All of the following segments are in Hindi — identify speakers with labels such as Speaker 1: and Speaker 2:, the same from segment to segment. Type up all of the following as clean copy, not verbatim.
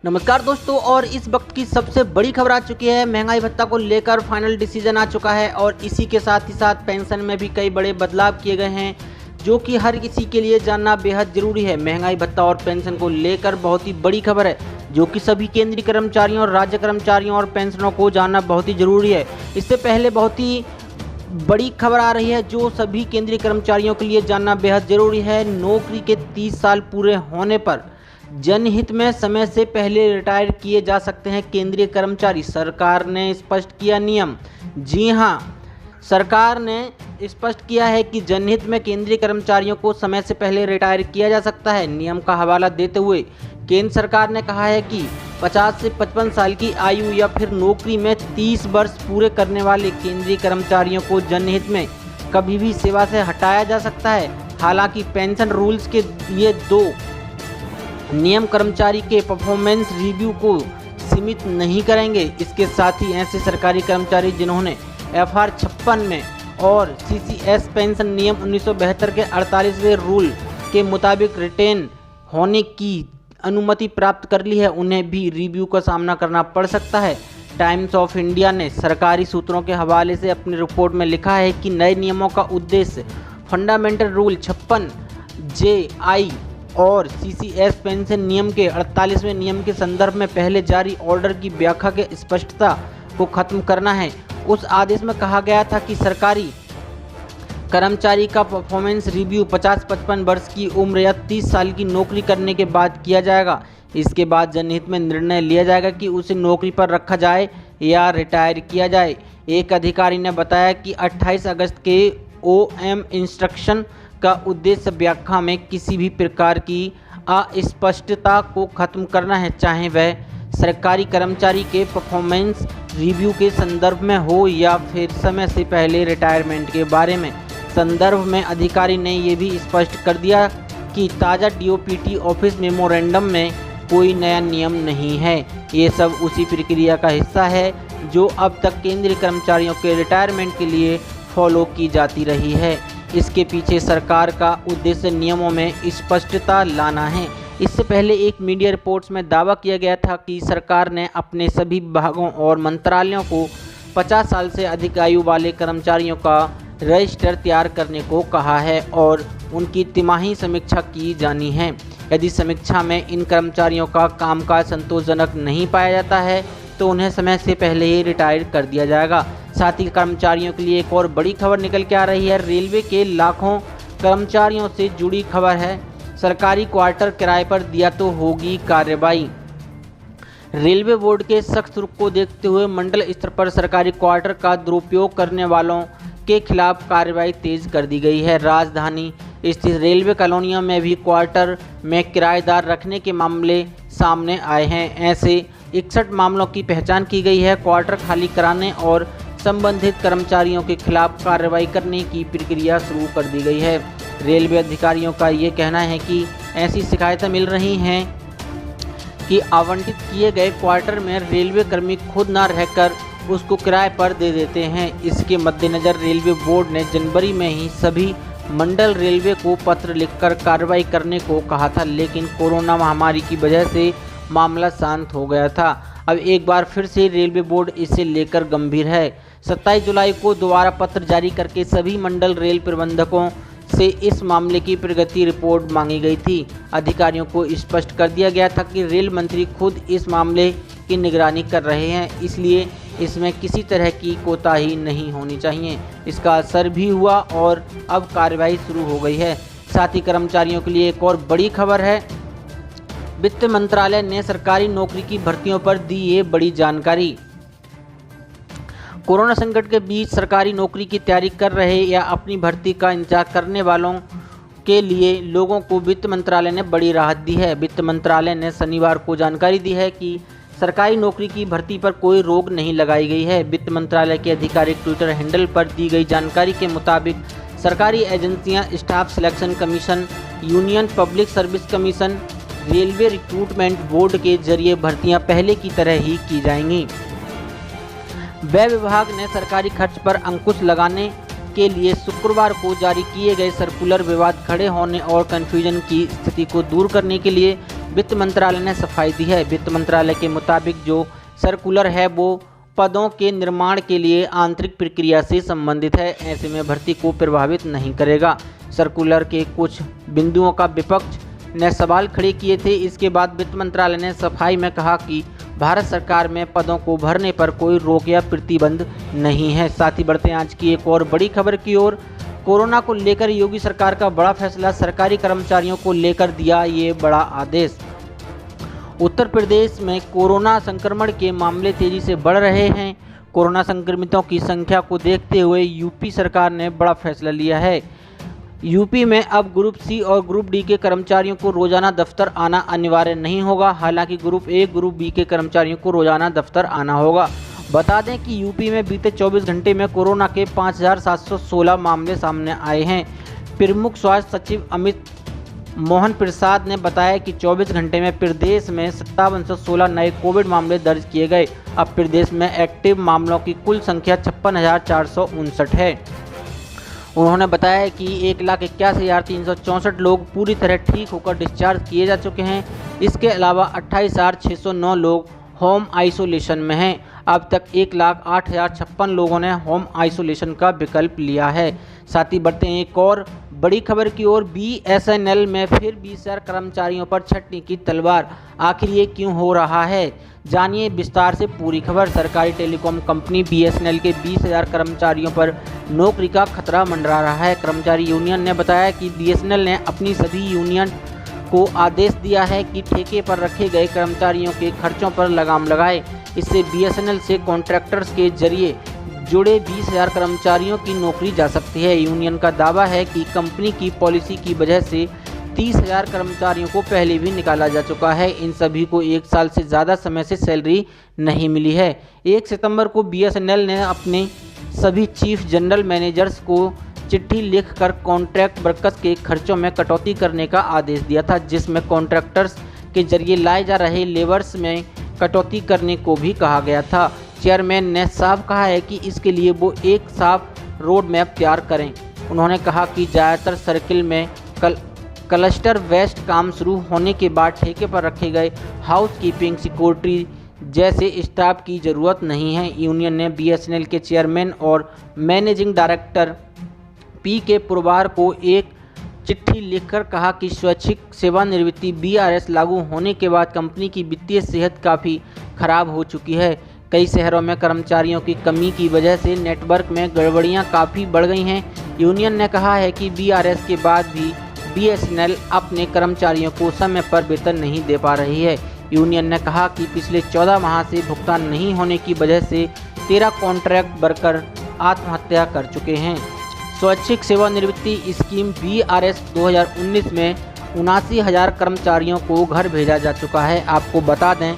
Speaker 1: नमस्कार दोस्तों, और इस वक्त की सबसे बड़ी खबर आ चुकी है। महंगाई भत्ता को लेकर फाइनल डिसीजन आ चुका है और इसी के साथ ही साथ पेंशन में भी कई बड़े बदलाव किए गए हैं, जो कि हर किसी के लिए जानना बेहद जरूरी है। महंगाई भत्ता और पेंशन को लेकर बहुत ही बड़ी खबर है, जो कि सभी केंद्रीय कर्मचारियों और राज्य कर्मचारियों और पेंशनरों को जानना बहुत ही जरूरी है। इससे पहले बहुत ही बड़ी खबर आ रही है, जो सभी केंद्रीय कर्मचारियों के लिए जानना बेहद जरूरी है। नौकरी के 30 साल पूरे होने पर जनहित में समय से पहले रिटायर किए जा सकते हैं केंद्रीय कर्मचारी। सरकार ने स्पष्ट किया नियम। जी हां, सरकार ने स्पष्ट किया है कि जनहित में केंद्रीय कर्मचारियों को समय से पहले रिटायर किया जा सकता है। नियम का हवाला देते हुए केंद्र सरकार ने कहा है कि 50 से 55 साल की आयु या फिर नौकरी में 30 वर्ष पूरे करने वाले केंद्रीय कर्मचारियों को जनहित में कभी भी सेवा से हटाया जा सकता है। हालांकि पेंशन रूल्स के ये दो नियम कर्मचारी के परफॉर्मेंस रिव्यू को सीमित नहीं करेंगे। इसके साथ ही ऐसे सरकारी कर्मचारी जिन्होंने FR 56 में और CCS पेंशन नियम 1972 के 48वें रूल के मुताबिक रिटेन होने की अनुमति प्राप्त कर ली है, उन्हें भी रिव्यू का सामना करना पड़ सकता है। टाइम्स ऑफ इंडिया ने सरकारी सूत्रों के हवाले से अपनी रिपोर्ट में लिखा है कि नए नियमों का उद्देश्य फंडामेंटल रूल 56 JI और CCS पेंशन नियम के 48वें नियम के संदर्भ में पहले जारी ऑर्डर की व्याख्या के स्पष्टता को खत्म करना है। उस आदेश में कहा गया था कि सरकारी कर्मचारी का परफॉर्मेंस रिव्यू 50-55 वर्ष की उम्र या 30 साल की नौकरी करने के बाद किया जाएगा। इसके बाद जनहित में निर्णय लिया जाएगा कि उसे नौकरी पर रखा जाए या रिटायर किया जाए। एक अधिकारी ने बताया कि 28 अगस्त के OM इंस्ट्रक्शन का उद्देश्य व्याख्या में किसी भी प्रकार की अस्पष्टता को खत्म करना है, चाहे वह सरकारी कर्मचारी के परफॉर्मेंस रिव्यू के संदर्भ में हो या फिर समय से पहले रिटायरमेंट के बारे में। संदर्भ में अधिकारी ने यह भी स्पष्ट कर दिया कि ताज़ा DOPT ऑफिस मेमोरेंडम में कोई नया नियम नहीं है। ये सब उसी प्रक्रिया का हिस्सा है जो अब तक केंद्रीय कर्मचारियों के रिटायरमेंट के लिए फॉलो की जाती रही है। इसके पीछे सरकार का उद्देश्य नियमों में स्पष्टता लाना है। इससे पहले एक मीडिया रिपोर्ट्स में दावा किया गया था कि सरकार ने अपने सभी विभागों और मंत्रालयों को 50 साल से अधिक आयु वाले कर्मचारियों का रजिस्टर तैयार करने को कहा है और उनकी तिमाही समीक्षा की जानी है। यदि समीक्षा में इन कर्मचारियों का कामकाज संतोषजनक नहीं पाया जाता है तो उन्हें समय से पहले ही रिटायर कर दिया जाएगा। साथ ही कर्मचारियों के लिए एक और बड़ी खबर निकल के आ रही है। रेलवे के लाखों कर्मचारियों से जुड़ी खबर है। सरकारी क्वार्टर किराए पर दिया तो होगी कार्रवाई। रेलवे बोर्ड के सख्त रुख को देखते हुए मंडल स्तर पर सरकारी क्वार्टर का दुरुपयोग करने वालों के खिलाफ कार्रवाई तेज कर दी गई है। राजधानी स्थित रेलवे कॉलोनियों में भी क्वार्टर में किराएदार रखने के मामले सामने आए हैं। ऐसे 61 मामलों की पहचान की गई है। क्वार्टर खाली कराने और संबंधित कर्मचारियों के खिलाफ कार्रवाई करने की प्रक्रिया शुरू कर दी गई है। रेलवे अधिकारियों का ये कहना है कि ऐसी शिकायतें मिल रही हैं कि आवंटित किए गए क्वार्टर में रेलवे कर्मी खुद न रहकर उसको किराए पर दे देते हैं। इसके मद्देनज़र रेलवे बोर्ड ने जनवरी में ही सभी मंडल रेलवे को पत्र लिखकर कार्रवाई करने को कहा था, लेकिन कोरोना महामारी की वजह से मामला शांत हो गया था। अब एक बार फिर से रेलवे बोर्ड इसे लेकर गंभीर है। 27 जुलाई को दोबारा पत्र जारी करके सभी मंडल रेल प्रबंधकों से इस मामले की प्रगति रिपोर्ट मांगी गई थी। अधिकारियों को स्पष्ट कर दिया गया था कि रेल मंत्री खुद इस मामले की निगरानी कर रहे हैं, इसलिए इसमें किसी तरह की कोताही नहीं होनी चाहिए। इसका असर भी हुआ और अब कार्रवाई शुरू हो गई है। साथ ही कर्मचारियों के लिए एक और बड़ी खबर है। वित्त मंत्रालय ने सरकारी नौकरी की भर्तियों पर दी ये बड़ी जानकारी। कोरोना संकट के बीच सरकारी नौकरी की तैयारी कर रहे या अपनी भर्ती का इंतजार करने वालों के लिए लोगों को वित्त मंत्रालय ने बड़ी राहत दी है। वित्त मंत्रालय ने शनिवार को जानकारी दी है कि सरकारी नौकरी की भर्ती पर कोई रोक नहीं लगाई गई है। वित्त मंत्रालय के आधिकारिक ट्विटर हैंडल पर दी गई जानकारी के मुताबिक सरकारी एजेंसियां, staff selection commission, union public service commission, railway recruitment board के जरिए भर्तियां पहले की तरह ही की जाएंगी। व्यय विभाग ने सरकारी खर्च पर अंकुश लगाने के लिए शुक्रवार को जारी किए गए सर्कुलर विवाद खड़े होने और कंफ्यूजन की स्थिति को दूर करने के लिए वित्त मंत्रालय ने सफाई दी है। वित्त मंत्रालय के मुताबिक जो सर्कुलर है वो पदों के निर्माण के लिए आंतरिक प्रक्रिया से संबंधित है, ऐसे में भर्ती को प्रभावित नहीं करेगा। सर्कुलर के कुछ बिंदुओं का विपक्ष ने सवाल खड़े किए थे। इसके बाद वित्त मंत्रालय ने सफाई में कहा कि भारत सरकार में पदों को भरने पर कोई रोक या प्रतिबंध नहीं है। साथ ही बढ़ते हैं आज की एक और बड़ी खबर की ओर। कोरोना को लेकर योगी सरकार का बड़ा फैसला, सरकारी कर्मचारियों को लेकर दिया ये बड़ा आदेश। उत्तर प्रदेश में कोरोना संक्रमण के मामले तेजी से बढ़ रहे हैं। कोरोना संक्रमितों की संख्या को देखते हुए यूपी सरकार ने बड़ा फैसला लिया है। यूपी में अब ग्रुप सी और ग्रुप डी के कर्मचारियों को रोजाना दफ्तर आना अनिवार्य नहीं होगा। हालांकि ग्रुप ए ग्रुप बी के कर्मचारियों को रोजाना दफ्तर आना होगा। बता दें कि यूपी में बीते 24 घंटे में कोरोना के 5,716 मामले सामने आए हैं। प्रमुख स्वास्थ्य सचिव अमित मोहन प्रसाद ने बताया कि 24 घंटे में प्रदेश में 5716 नए कोविड मामले दर्ज किए गए। अब प्रदेश में एक्टिव मामलों की कुल संख्या 56,459 है। उन्होंने बताया कि 1,81,364 लोग पूरी तरह ठीक होकर डिस्चार्ज किए जा चुके हैं। इसके अलावा 28,609 लोग होम आइसोलेशन में हैं। अब तक 1,08,056 लोगों ने होम आइसोलेशन का विकल्प लिया है। साथ ही बढ़ते हैं एक और बड़ी खबर की ओर। BSNL में फिर 20,000 कर्मचारियों पर छटनी की तलवार, आखिर ये क्यों हो रहा है, जानिए विस्तार से पूरी खबर। सरकारी टेलीकॉम कंपनी BSNL के 20,000 कर्मचारियों पर नौकरी का खतरा मंडरा रहा है। कर्मचारी यूनियन ने बताया कि BSNL ने अपनी सभी यूनियन को आदेश दिया है कि ठेके पर रखे गए कर्मचारियों के खर्चों पर लगाम लगाए। इससे BSNL से कॉन्ट्रैक्टर्स के जरिए जुड़े 20,000 कर्मचारियों की नौकरी जा सकती है। यूनियन का दावा है कि कंपनी की पॉलिसी की वजह से 30,000 कर्मचारियों को पहले भी निकाला जा चुका है। इन सभी को 1 साल से ज़्यादा समय से सैलरी नहीं मिली है। 1 सितंबर को BSNL ने अपने सभी चीफ जनरल मैनेजर्स को चिट्ठी लिखकर कॉन्ट्रैक्ट वर्कर्स के खर्चों में कटौती करने का आदेश दिया था, जिसमें कॉन्ट्रैक्टर्स के जरिए लाए जा रहे लेबर्स में कटौती करने को भी कहा गया था। चेयरमैन ने साफ कहा है कि इसके लिए वो एक साफ रोड मैप तैयार करें। उन्होंने कहा कि ज़्यादातर सर्किल में क्लस्टर वेस्ट काम शुरू होने के बाद ठेके पर रखे गए हाउस कीपिंग, सिक्योरिटी जैसे स्टाफ की ज़रूरत नहीं है। यूनियन ने BSNL के चेयरमैन और मैनेजिंग डायरेक्टर PK पुरवार को एक चिट्ठी लिखकर कहा कि स्वैच्छिक सेवानिवृत्ति BRS लागू होने के बाद कंपनी की वित्तीय सेहत काफ़ी खराब हो चुकी है। कई शहरों में कर्मचारियों की कमी की वजह से नेटवर्क में गड़बड़ियां काफ़ी बढ़ गई हैं। यूनियन ने कहा है कि BRS के बाद भी BSNL अपने कर्मचारियों को समय पर वेतन नहीं दे पा रही है। यूनियन ने कहा कि पिछले 14 माह से भुगतान नहीं होने की वजह से 13 कॉन्ट्रैक्ट वर्कर आत्महत्या कर चुके हैं। स्वैच्छिक सेवानिवृत्ति स्कीम BRS 2019 में 79,000 कर्मचारियों को घर भेजा जा चुका है। आपको बता दें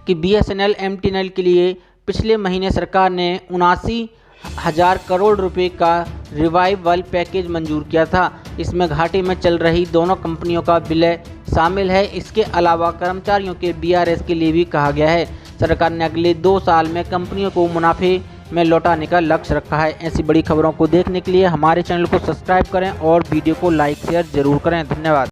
Speaker 1: कि BSNL MTNL के लिए पिछले महीने सरकार ने 79,000 करोड़ रुपए का रिवाइवल पैकेज मंजूर किया था। इसमें घाटे में चल रही दोनों कंपनियों का विलय शामिल है। इसके अलावा कर्मचारियों के BRS के लिए भी कहा गया है। सरकार ने अगले 2 साल में कंपनियों को मुनाफे में लौटाने का लक्ष्य रखा है। ऐसी बड़ी खबरों को देखने के लिए हमारे चैनल को सब्सक्राइब करें और वीडियो को लाइक शेयर जरूर करें। धन्यवाद।